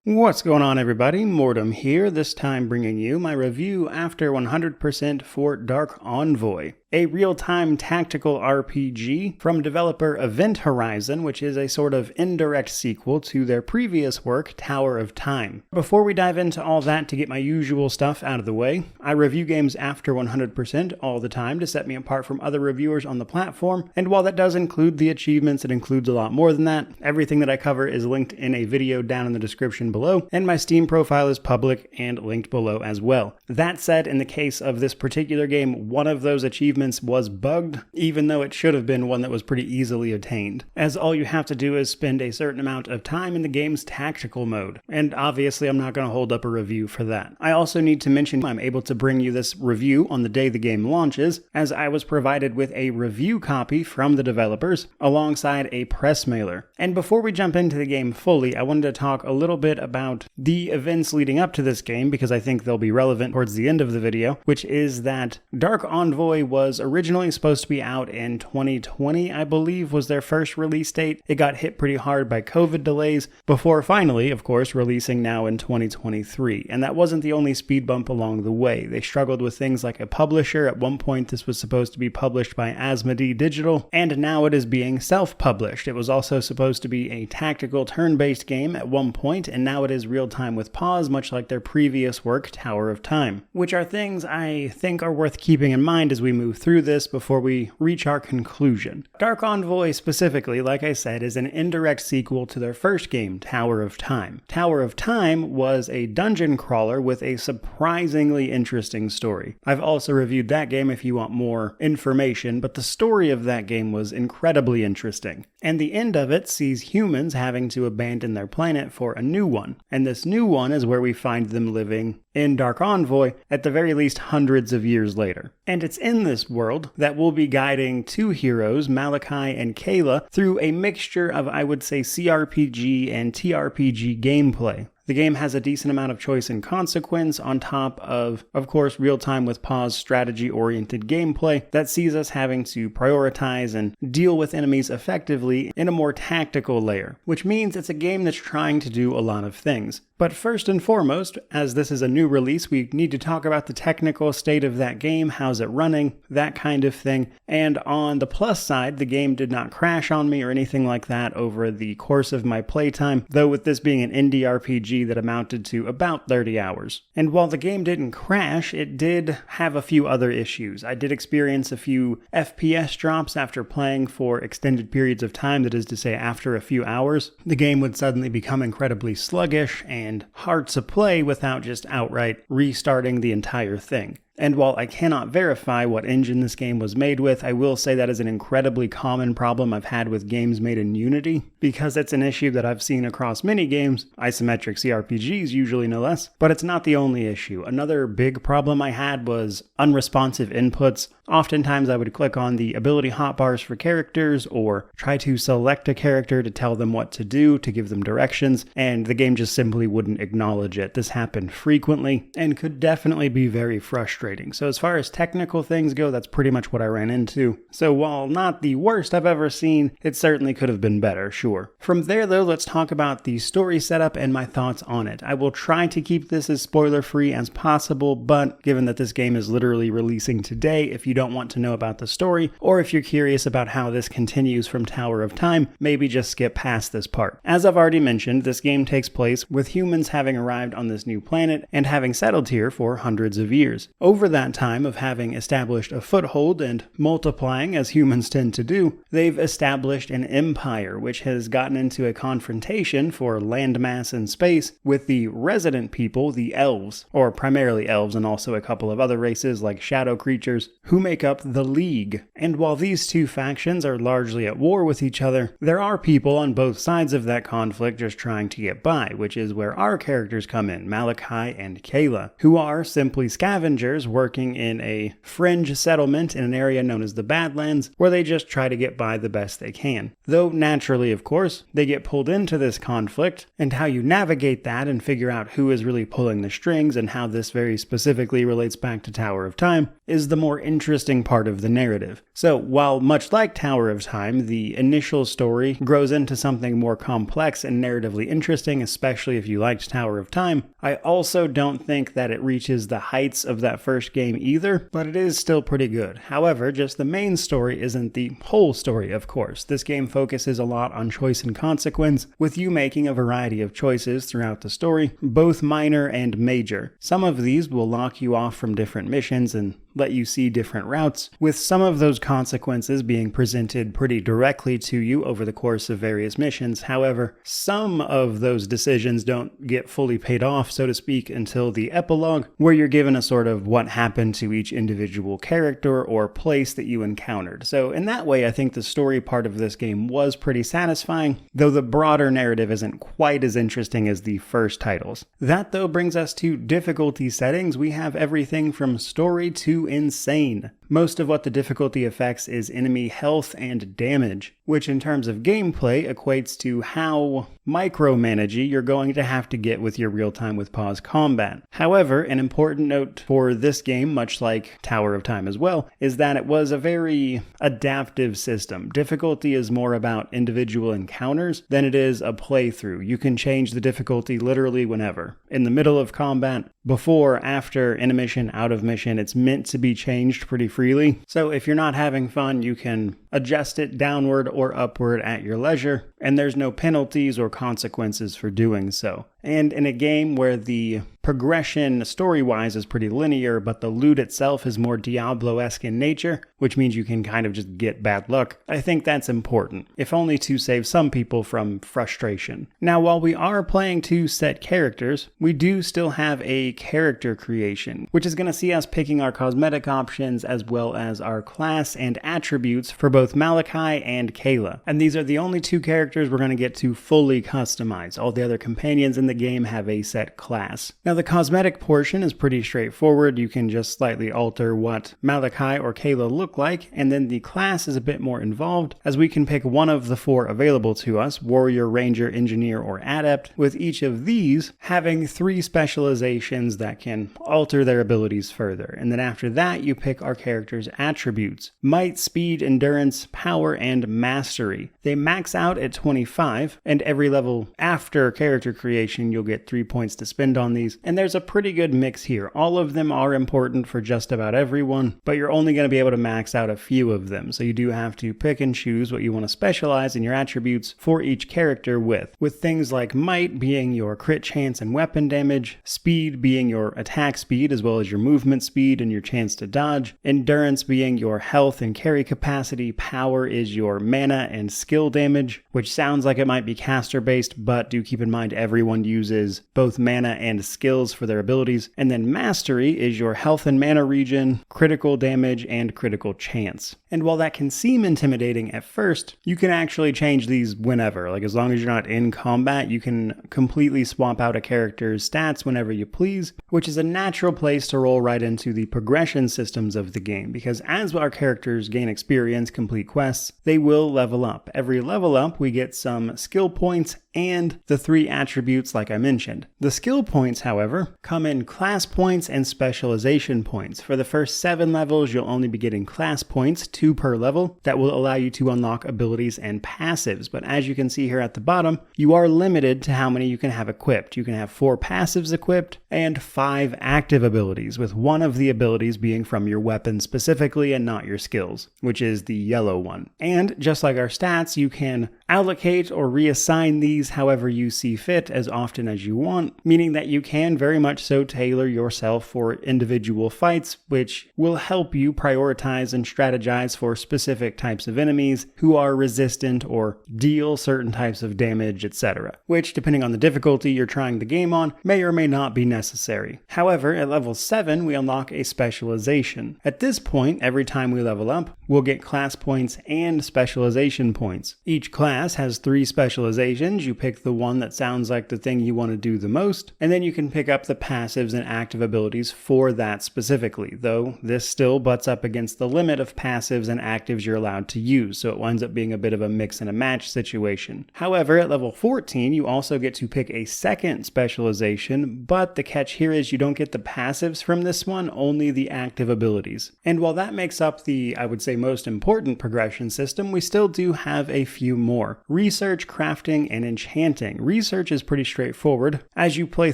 What's going on, everybody? Mortem here, this time bringing you my review after 100% for Dark Envoy, a real-time tactical RPG from developer Event Horizon, which is a sort of indirect sequel to their previous work, Tower of Time. Before we dive into all that, to get my usual stuff out of the way, I review games after 100% all the time to set me apart from other reviewers on the platform, and while that does include the achievements, it includes a lot more than that. Everything that I cover is linked in a video down in the description below, and my Steam profile is public and linked below as well. That said, in the case of this particular game, one of those achievements was bugged, even though it should have been one that was pretty easily attained, as all you have to do is spend a certain amount of time in the game's tactical mode, and obviously I'm not going to hold up a review for that. I also need to mention I'm able to bring you this review on the day the game launches, as I was provided with a review copy from the developers alongside a press mailer. And before we jump into the game fully, I wanted to talk a little bit about the events leading up to this game, because I think they'll be relevant towards the end of the video, which is that Dark Envoy was originally supposed to be out in 2020, I believe was their first release date. It got hit pretty hard by COVID delays, before finally, of course, releasing now in 2023. And that wasn't the only speed bump along the way. They struggled with things like a publisher. At one point, this was supposed to be published by Asmodee Digital, and now it is being self-published. It was also supposed to be a tactical turn-based game at one point, and now it is real-time with pause, much like their previous work, Tower of Time, which are things I think are worth keeping in mind as we move through this before we reach our conclusion. Dark Envoy specifically, like I said, is an indirect sequel to their first game, Tower of Time. Tower of Time was a dungeon crawler with a surprisingly interesting story. I've also reviewed that game if you want more information, but the story of that game was incredibly interesting. And the end of it sees humans having to abandon their planet for a new one. And this new one is where we find them living in Dark Envoy, at the very least hundreds of years later. And it's in this world that we'll be guiding two heroes, Malachi and Kayla, through a mixture of, I would say, CRPG and TRPG gameplay. The game has a decent amount of choice and consequence on top of course, real-time with pause strategy-oriented gameplay that sees us having to prioritize and deal with enemies effectively in a more tactical layer, which means it's a game that's trying to do a lot of things. But first and foremost, as this is a new release, we need to talk about the technical state of that game, how's it running, that kind of thing. And on the plus side, the game did not crash on me or anything like that over the course of my playtime, though with this being an indie RPG that amounted to about 30 hours. And while the game didn't crash, it did have a few other issues. I did experience a few FPS drops after playing for extended periods of time, that is to say after a few hours. The game would suddenly become incredibly sluggish and hard to play without just outright restarting the entire thing. And while I cannot verify what engine this game was made with, I will say that is an incredibly common problem I've had with games made in Unity, because it's an issue that I've seen across many games, isometric CRPGs usually no less, but it's not the only issue. Another big problem I had was unresponsive inputs. Oftentimes I would click on the ability hotbars for characters or try to select a character to tell them what to do, to give them directions, and the game just simply wouldn't acknowledge it. This happened frequently and could definitely be very frustrating. So as far as technical things go, that's pretty much what I ran into. So while not the worst I've ever seen, it certainly could have been better, sure. From there though, let's talk about the story setup and my thoughts on it. I will try to keep this as spoiler-free as possible, but given that this game is literally releasing today, if you don't want to know about the story, or if you're curious about how this continues from Tower of Time, maybe just skip past this part. As I've already mentioned, this game takes place with humans having arrived on this new planet and having settled here for hundreds of years. Over that time of having established a foothold and multiplying as humans tend to do, they've established an empire which has gotten into a confrontation for landmass and space with the resident people, the elves, or primarily elves and also a couple of other races like shadow creatures, who make up the League. And while these two factions are largely at war with each other, there are people on both sides of that conflict just trying to get by, which is where our characters come in, Malachi and Kayla, who are simply scavengers working in a fringe settlement in an area known as the Badlands, where they just try to get by the best they can. Though naturally, of course, they get pulled into this conflict, and how you navigate that and figure out who is really pulling the strings and how this very specifically relates back to Tower of Time is the more interesting interesting part of the narrative. So while much like Tower of Time, the initial story grows into something more complex and narratively interesting, especially if you liked Tower of Time, I also don't think that it reaches the heights of that first game either, but it is still pretty good. However, just the main story isn't the whole story, of course. This game focuses a lot on choice and consequence, with you making a variety of choices throughout the story, both minor and major. Some of these will lock you off from different missions and let you see different routes, with some of those consequences being presented pretty directly to you over the course of various missions. However, some of those decisions don't get fully paid off, so to speak, until the epilogue, where you're given a sort of what happened to each individual character or place that you encountered. So in that way, I think the story part of this game was pretty satisfying, though the broader narrative isn't quite as interesting as the first titles. That, though, brings us to difficulty settings. We have everything from story to insane. Most of what the difficulty affects is enemy health and damage, which in terms of gameplay equates to how micromanagey you're going to have to get with your real-time with pause combat. However, an important note for this game, much like Tower of Time as well, is that it was a very adaptive system. Difficulty is more about individual encounters than it is a playthrough. You can change the difficulty literally whenever. In the middle of combat, before, after, in a mission, out of mission, it's meant to be changed pretty freely. So if you're not having fun, you can adjust it downward or upward at your leisure, and there's no penalties or consequences for doing so. And in a game where the progression story-wise is pretty linear, but the loot itself is more Diablo-esque in nature, which means you can kind of just get bad luck, I think that's important, if only to save some people from frustration. Now, while we are playing two set characters, we do still have a character creation, which is going to see us picking our cosmetic options as well as our class and attributes for both Malachi and Kayla. And these are the only two characters we're going to get to fully customize. All the other companions in the game have a set class. Now, the cosmetic portion is pretty straightforward. You can just slightly alter what Malachi or Kayla look like, and then the class is a bit more involved, as we can pick one of the four available to us: Warrior, Ranger, Engineer, or Adept, with each of these having 3 specializations that can alter their abilities further. And then after that, you pick our character's attributes: Might, Speed, Endurance, Power, and Mastery. They max out at 25, and every level after character creation, you'll get 3 points to spend on these. And there's a pretty good mix here. All of them are important for just about everyone, but you're only going to be able to max out a few of them. So you do have to pick and choose what you want to specialize in your attributes for each character with things like Might being your crit chance and weapon damage, Speed being your attack speed as well as your movement speed and your chance to dodge, Endurance being your health and carry capacity, Power is your mana and skill damage, which sounds like it might be caster based, but do keep in mind everyone uses both mana and skills for their abilities. And then Mastery is your health and mana regen, critical damage, and critical chance. And while that can seem intimidating at first, you can actually change these whenever. Like, as long as you're not in combat, you can completely swap out a character's stats whenever you please, which is a natural place to roll right into the progression systems of the game, because as our characters gain experience, complete quests, they will level up. Every level up, we get some skill points and the 3 attributes like I mentioned. The skill points, however, come in class points and specialization points. For the first 7 levels, you'll only be getting class points, 2 per level, that will allow you to unlock abilities and passives. But as you can see here at the bottom, you are limited to how many you can have equipped. You can have 4 passives equipped and 5 active abilities, with one of the abilities being from your weapon specifically and not your skills, which is the yellow one. And just like our stats, you can allocate or reassign these however you see fit as often as you want, meaning that you can very much so tailor yourself for individual fights, which will help you prioritize and strategize for specific types of enemies who are resistant or deal certain types of damage, etc., which, depending on the difficulty you're trying the game on, may or may not be necessary. However, at level 7, we unlock a specialization. At this point, every time we level up, we'll get class points and specialization points. Each class class has 3 specializations. You pick the one that sounds like the thing you want to do the most, and then you can pick up the passives and active abilities for that specifically, though this still butts up against the limit of passives and actives you're allowed to use, so it winds up being a bit of a mix and a match situation. However, at level 14, you also get to pick a second specialization, but the catch here is you don't get the passives from this one, only the active abilities. And while that makes up the, I would say, most important progression system, we still do have a few more. Research, crafting, and enchanting. Research is pretty straightforward. As you play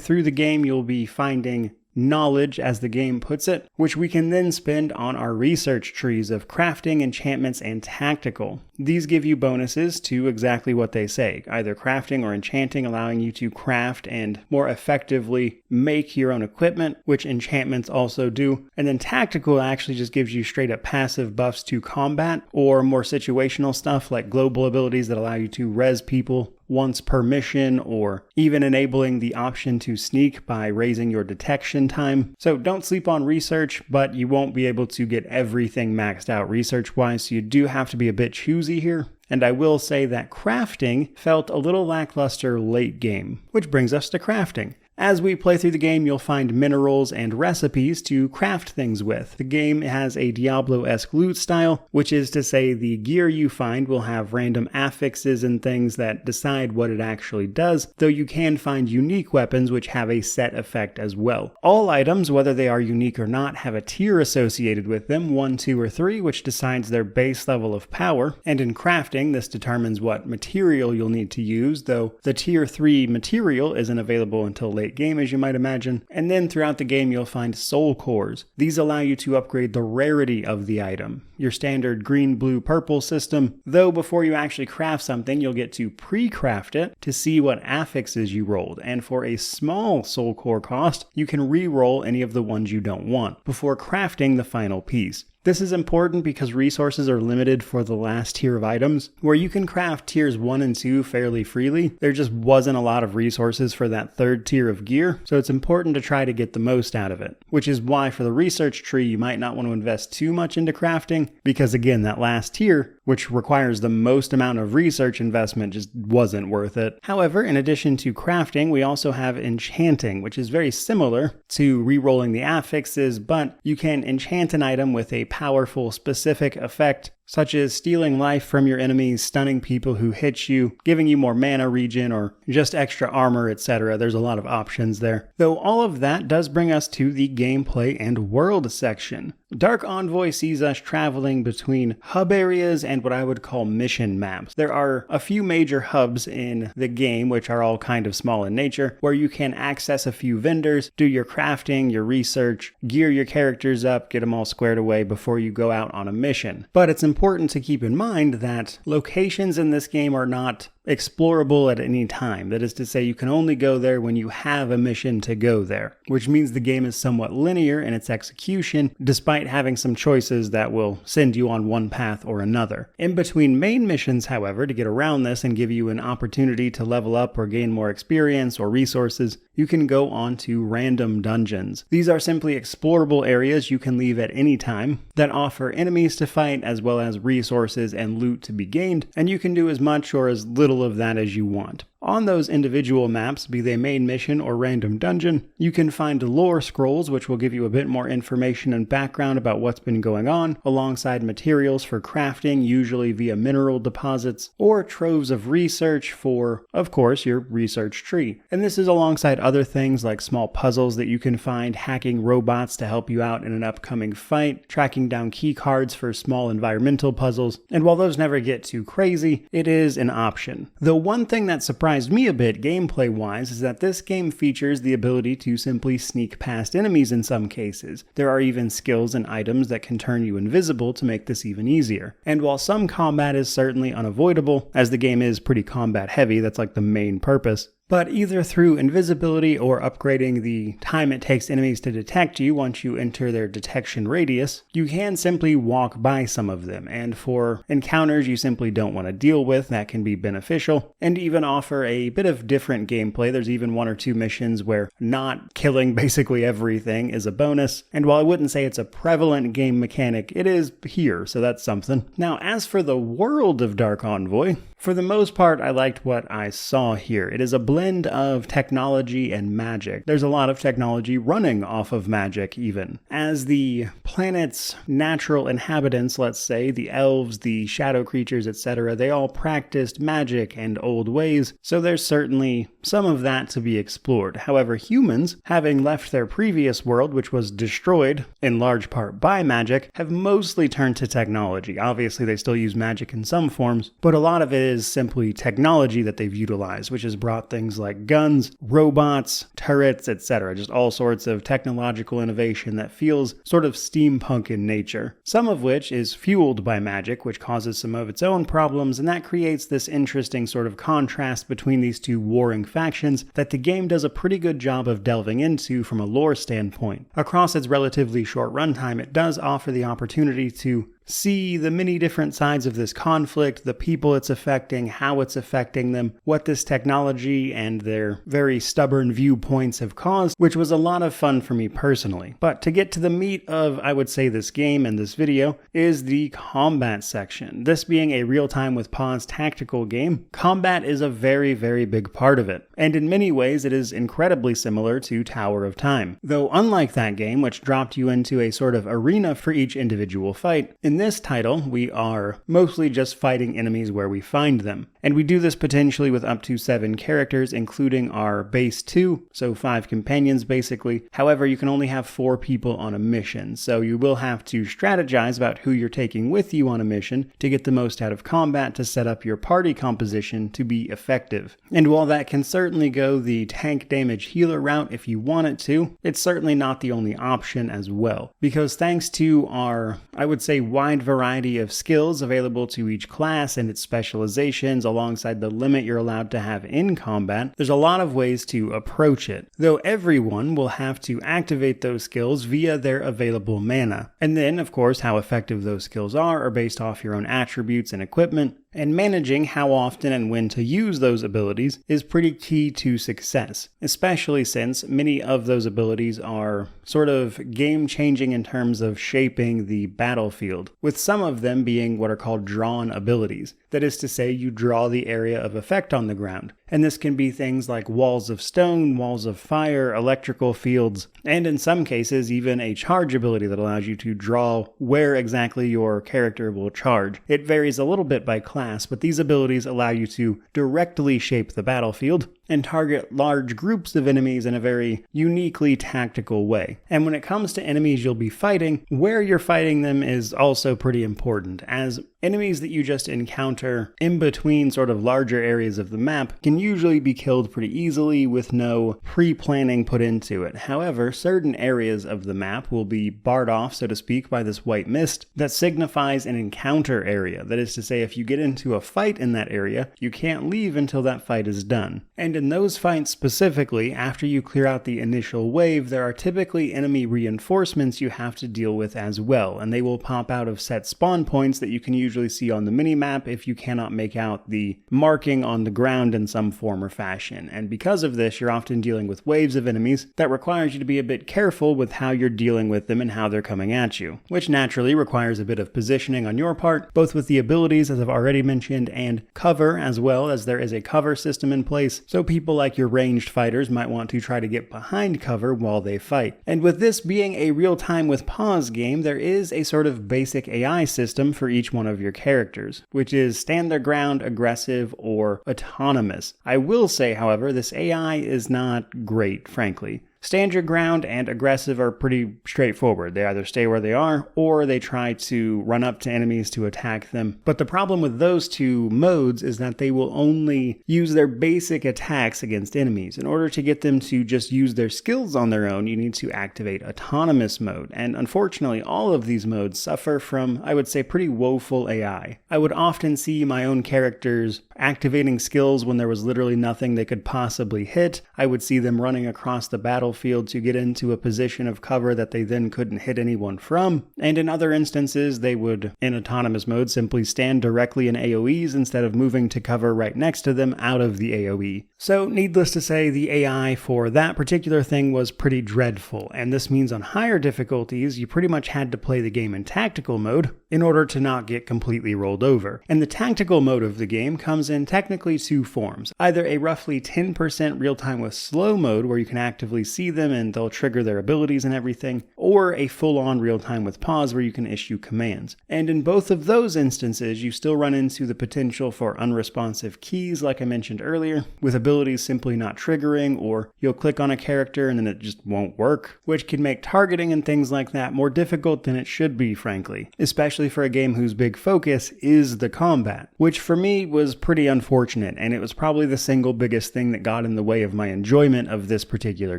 through the game, you'll be finding knowledge, as the game puts it, which we can then spend on our research trees of crafting, enchantments, and tactical. These give you bonuses to exactly what they say, either crafting or enchanting, allowing you to craft and more effectively make your own equipment, which enchantments also do. And then tactical actually just gives you straight up passive buffs to combat, or more situational stuff like global abilities that allow you to res people once per mission, or even enabling the option to sneak by raising your detection time. So don't sleep on research, but you won't be able to get everything maxed out research-wise, so you do have to be a bit choosy here. And I will say that crafting felt a little lackluster late game, which brings us to crafting. As we play through the game, you'll find minerals and recipes to craft things with. The game has a Diablo-esque loot style, which is to say the gear you find will have random affixes and things that decide what it actually does, though you can find unique weapons which have a set effect as well. All items, whether they are unique or not, have a tier associated with them, 1, 2, or 3, which decides their base level of power, and in crafting, this determines what material you'll need to use, though the tier 3 material isn't available until late game, as you might imagine. And then throughout the game you'll find soul cores. These allow you to upgrade the rarity of the item. Your standard green, blue, purple system, though before you actually craft something you'll get to pre-craft it to see what affixes you rolled, and for a small soul core cost you can re-roll any of the ones you don't want before crafting the final piece. This is important because resources are limited for the last tier of items. Where you can craft tiers 1 and 2 fairly freely, there just wasn't a lot of resources for that third tier of gear, so it's important to try to get the most out of it. Which is why for the research tree you might not want to invest too much into crafting, because again, that last tier, which requires the most amount of research investment, just wasn't worth it. However, in addition to crafting, we also have enchanting, which is very similar to re-rolling the affixes, but you can enchant an item with a powerful specific effect, such as stealing life from your enemies, stunning people who hit you, giving you more mana regen, or just extra armor, etc. There's a lot of options there. Though all of that does bring us to the gameplay and world section. Dark Envoy sees us traveling between hub areas and what I would call mission maps. There are a few major hubs in the game, which are all kind of small in nature, where you can access a few vendors, do your crafting, your research, gear your characters up, get them all squared away before you go out on a mission. But it's important to keep in mind that locations in this game are not explorable at any time. That is to say, you can only go there when you have a mission to go there, which means the game is somewhat linear in its execution, despite having some choices that will send you on one path or another. In between main missions, however, to get around this and give you an opportunity to level up or gain more experience or resources, you can go on to random dungeons. These are simply explorable areas you can leave at any time that offer enemies to fight as well as resources and loot to be gained, and you can do as much or as little of that as you want. On those individual maps, be they main mission or random dungeon, you can find lore scrolls which will give you a bit more information and background about what's been going on, alongside materials for crafting, usually via mineral deposits, or troves of research for, of course, your research tree. And this is alongside other things like small puzzles that you can find, hacking robots to help you out in an upcoming fight, tracking down key cards for small environmental puzzles, and while those never get too crazy, it is an option. Though one thing that surprised me a bit gameplay-wise is that this game features the ability to simply sneak past enemies in some cases. There are even skills and items that can turn you invisible to make this even easier. And while some combat is certainly unavoidable, as the game is pretty combat heavy, that's like the main purpose, But either through invisibility or upgrading the time it takes enemies to detect you once you enter their detection radius, you can simply walk by some of them, and for encounters you simply don't want to deal with, that can be beneficial, and even offer a bit of different gameplay. There's even one or two missions where not killing basically everything is a bonus, and while I wouldn't say it's a prevalent game mechanic, it is here, so that's something. Now, as for the world of Dark Envoy, for the most part, I liked what I saw here. It is a blend of technology and magic. There's a lot of technology running off of magic, even. As the planet's natural inhabitants, let's say, the elves, the shadow creatures, etc., they all practiced magic and old ways, so there's certainly some of that to be explored. However, humans, having left their previous world, which was destroyed in large part by magic, have mostly turned to technology. Obviously, they still use magic in some forms, but a lot of it is simply technology that they've utilized, which has brought things like guns, robots, turrets, etc. Just all sorts of technological innovation that feels sort of steampunk in nature. Some of which is fueled by magic, which causes some of its own problems, and that creates this interesting sort of contrast between these two warring factions that the game does a pretty good job of delving into from a lore standpoint. Across its relatively short runtime, it does offer the opportunity to see the many different sides of this conflict, the people it's affecting, how it's affecting them, what this technology and their very stubborn viewpoints have caused, which was a lot of fun for me personally. But to get to the meat of, I would say, this game and this video, is the combat section. This being a real-time with pause tactical game, combat is a very, very big part of it. And in many ways, it is incredibly similar to Tower of Time. Though unlike that game, which dropped you into a sort of arena for each individual fight, in this title, we are mostly just fighting enemies where we find them. And we do this potentially with up to 7 characters, including our base 2, so 5 companions basically. However, you can only have 4 people on a mission, so you will have to strategize about who you're taking with you on a mission to get the most out of combat to set up your party composition to be effective. And while that can certainly go the tank damage healer route if you want it to, it's certainly not the only option as well. Because thanks to our, I would say, wide variety of skills available to each class and its specializations alongside the limit you're allowed to have in combat, there's a lot of ways to approach it, though everyone will have to activate those skills via their available mana. And then, of course, how effective those skills are based off your own attributes and equipment, and managing how often and when to use those abilities is pretty key to success, especially since many of those abilities are sort of game-changing in terms of shaping the battlefield, with some of them being what are called drawn abilities. That is to say, you draw the area of effect on the ground. And this can be things like walls of stone, walls of fire, electrical fields, and in some cases even a charge ability that allows you to draw where exactly your character will charge. It varies a little bit by class, but these abilities allow you to directly shape the battlefield and target large groups of enemies in a very uniquely tactical way. And when it comes to enemies you'll be fighting, where you're fighting them is also pretty important, as enemies that you just encounter in between sort of larger areas of the map can usually be killed pretty easily with no pre-planning put into it. However, certain areas of the map will be barred off, so to speak, by this white mist that signifies an encounter area. That is to say, if you get into a fight in that area, you can't leave until that fight is done. And in those fights specifically, after you clear out the initial wave, there are typically enemy reinforcements you have to deal with as well, and they will pop out of set spawn points that you can usually see on the minimap if you cannot make out the marking on the ground in some form or fashion. And because of this, you're often dealing with waves of enemies that requires you to be a bit careful with how you're dealing with them and how they're coming at you, which naturally requires a bit of positioning on your part, both with the abilities, as I've already mentioned, and cover, as well as there is a cover system in place, so people like your ranged fighters might want to try to get behind cover while they fight. And with this being a real-time with pause game, there is a sort of basic AI system for each one of your characters, which is stand their ground, aggressive, or autonomous. I will say, however, this AI is not great, frankly. Stand your ground and aggressive are pretty straightforward. They either stay where they are, or they try to run up to enemies to attack them. But the problem with those two modes is that they will only use their basic attacks against enemies. In order to get them to just use their skills on their own, you need to activate autonomous mode. And unfortunately, all of these modes suffer from, I would say, pretty woeful AI. I would often see my own characters activating skills when there was literally nothing they could possibly hit. I would see them running across the battlefield to get into a position of cover that they then couldn't hit anyone from. And in other instances, they would, in autonomous mode, simply stand directly in AoEs instead of moving to cover right next to them out of the AoE. So needless to say, the AI for that particular thing was pretty dreadful, and this means on higher difficulties, you pretty much had to play the game in tactical mode in order to not get completely rolled over. And the tactical mode of the game comes in technically two forms. Either a roughly 10% real-time with slow mode where you can actively see them and they'll trigger their abilities and everything, or a full-on real-time with pause where you can issue commands. And in both of those instances, you still run into the potential for unresponsive keys like I mentioned earlier, with abilities simply not triggering, or you'll click on a character and then it just won't work, which can make targeting and things like that more difficult than it should be, frankly, especially for a game whose big focus is the combat, which for me was pretty unfortunate, and it was probably the single biggest thing that got in the way of my enjoyment of this particular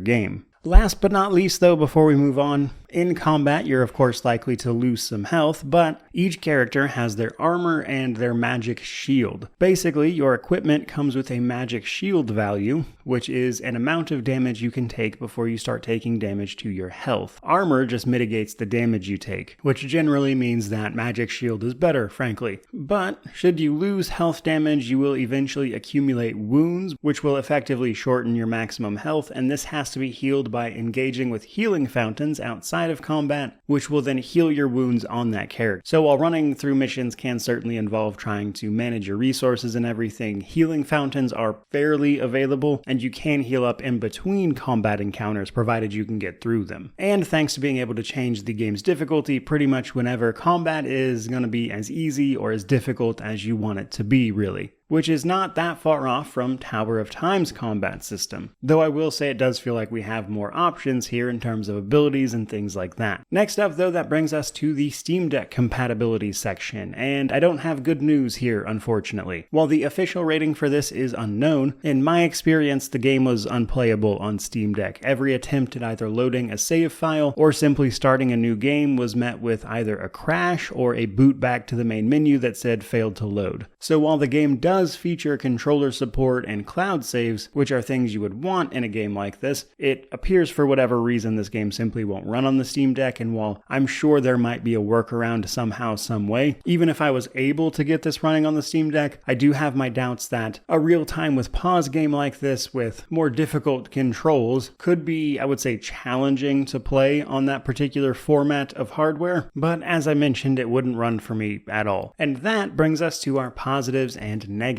game. Last but not least though, before we move on, in combat you're of course likely to lose some health, but each character has their armor and their magic shield. Basically, your equipment comes with a magic shield value, which is an amount of damage you can take before you start taking damage to your health. Armor just mitigates the damage you take, which generally means that magic shield is better, frankly. But should you lose health damage, you will eventually accumulate wounds, which will effectively shorten your maximum health, and this has to be healed by engaging with healing fountains outside of combat, which will then heal your wounds on that character. So while running through missions can certainly involve trying to manage your resources and everything, healing fountains are fairly available, and you can heal up in between combat encounters provided you can get through them. And thanks to being able to change the game's difficulty pretty much whenever, combat is going to be as easy or as difficult as you want it to be, really. Which is not that far off from Tower of Time's combat system, though I will say it does feel like we have more options here in terms of abilities and things like that. Next up though, that brings us to the Steam Deck compatibility section, and I don't have good news here, unfortunately. While the official rating for this is unknown, in my experience the game was unplayable on Steam Deck. Every attempt at either loading a save file or simply starting a new game was met with either a crash or a boot back to the main menu that said failed to load. So while the game does feature controller support and cloud saves, which are things you would want in a game like this, it appears for whatever reason this game simply won't run on the Steam Deck, and while I'm sure there might be a workaround somehow, some way, even if I was able to get this running on the Steam Deck, I do have my doubts that a real-time with pause game like this with more difficult controls could be, I would say, challenging to play on that particular format of hardware, but as I mentioned, it wouldn't run for me at all. And that brings us to our positives and negatives.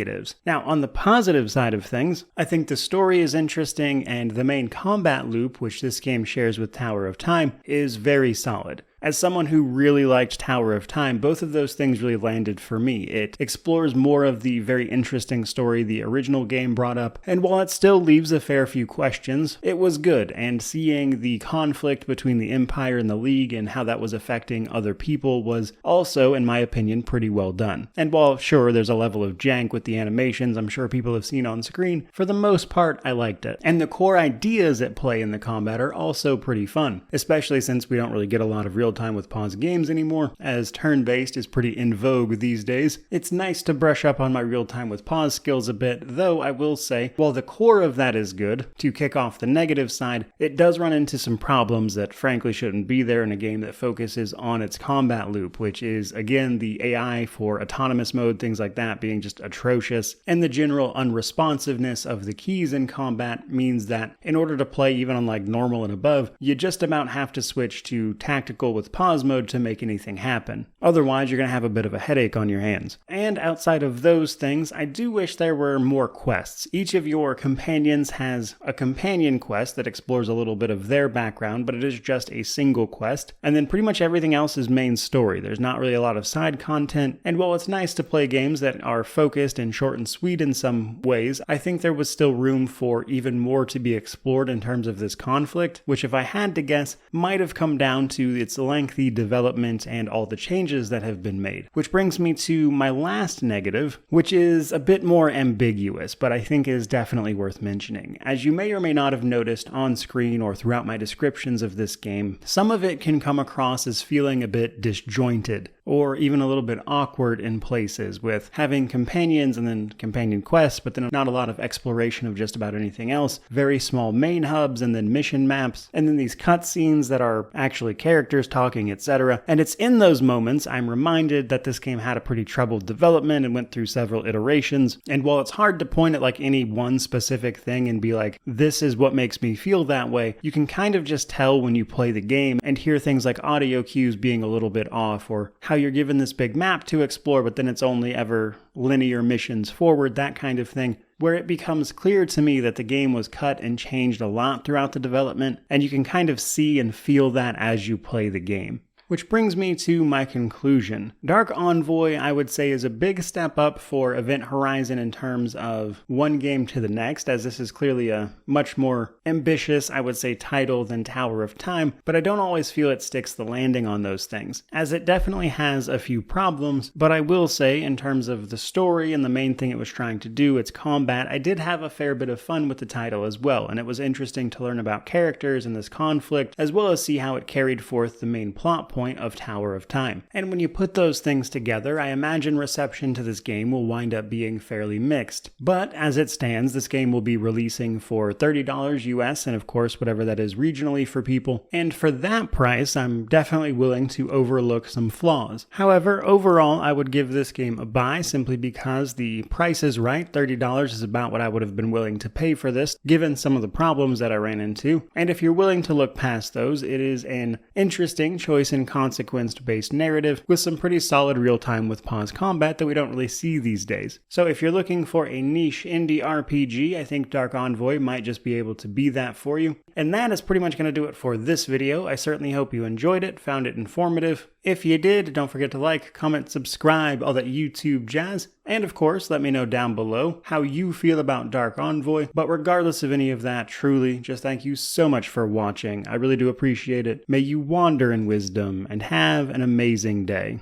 Now, on the positive side of things, I think the story is interesting, and the main combat loop, which this game shares with Tower of Time, is very solid. As someone who really liked Tower of Time, both of those things really landed for me. It explores more of the very interesting story the original game brought up, and while it still leaves a fair few questions, it was good, and seeing the conflict between the Empire and the League and how that was affecting other people was also, in my opinion, pretty well done. And while sure there's a level of jank with the animations I'm sure people have seen on screen, for the most part I liked it. And the core ideas at play in the combat are also pretty fun, especially since we don't really get a lot of real time with pause games anymore, as turn-based is pretty in vogue these days. It's nice to brush up on my real-time with pause skills a bit, though I will say, while the core of that is good, to kick off the negative side, it does run into some problems that frankly shouldn't be there in a game that focuses on its combat loop, which is, again, the AI for autonomous mode, things like that, being just atrocious, and the general unresponsiveness of the keys in combat means that in order to play even on like normal and above, you just about have to switch to tactical with pause mode to make anything happen. Otherwise, you're going to have a bit of a headache on your hands. And outside of those things, I do wish there were more quests. Each of your companions has a companion quest that explores a little bit of their background, but it is just a single quest. And then pretty much everything else is main story. There's not really a lot of side content. And while it's nice to play games that are focused and short and sweet in some ways, I think there was still room for even more to be explored in terms of this conflict, which if I had to guess, might have come down to its lengthy development and all the changes that have been made. Which brings me to my last negative, which is a bit more ambiguous, but I think is definitely worth mentioning. As you may or may not have noticed on screen or throughout my descriptions of this game, some of it can come across as feeling a bit disjointed. or even a little bit awkward in places, with having companions and then companion quests, but then not a lot of exploration of just about anything else, very small main hubs and then mission maps, and then these cutscenes that are actually characters talking, etc. And it's in those moments I'm reminded that this game had a pretty troubled development and went through several iterations, and while it's hard to point at like any one specific thing and be like, this is what makes me feel that way, you can kind of just tell when you play the game and hear things like audio cues being a little bit off, or how you're given this big map to explore but then it's only ever linear missions forward, that kind of thing, where it becomes clear to me that the game was cut and changed a lot throughout the development, and you can kind of see and feel that as you play the game. Which brings me to my conclusion. Dark Envoy, I would say, is a big step up for Event Horizon in terms of one game to the next, as this is clearly a much more ambitious, I would say, title than Tower of Time, but I don't always feel it sticks the landing on those things, as it definitely has a few problems, but I will say, in terms of the story and the main thing it was trying to do, its combat, I did have a fair bit of fun with the title as well, and it was interesting to learn about characters and this conflict, as well as see how it carried forth the main plot point of Tower of Time. And when you put those things together, I imagine reception to this game will wind up being fairly mixed. But as it stands, this game will be releasing for $30 US, and of course whatever that is regionally for people. And for that price, I'm definitely willing to overlook some flaws. However, overall, I would give this game a buy simply because the price is right. $30 is about what I would have been willing to pay for this, given some of the problems that I ran into. And if you're willing to look past those, it is an interesting choice in consequence-based narrative with some pretty solid real-time with pause combat that we don't really see these days. So if you're looking for a niche indie RPG, I think Dark Envoy might just be able to be that for you. And that is pretty much going to do it for this video. I certainly hope you enjoyed it, found it informative. If you did, don't forget to like, comment, subscribe, all that YouTube jazz. And of course, let me know down below how you feel about Dark Envoy. But regardless of any of that, truly, just thank you so much for watching. I really do appreciate it. May you wander in wisdom and have an amazing day.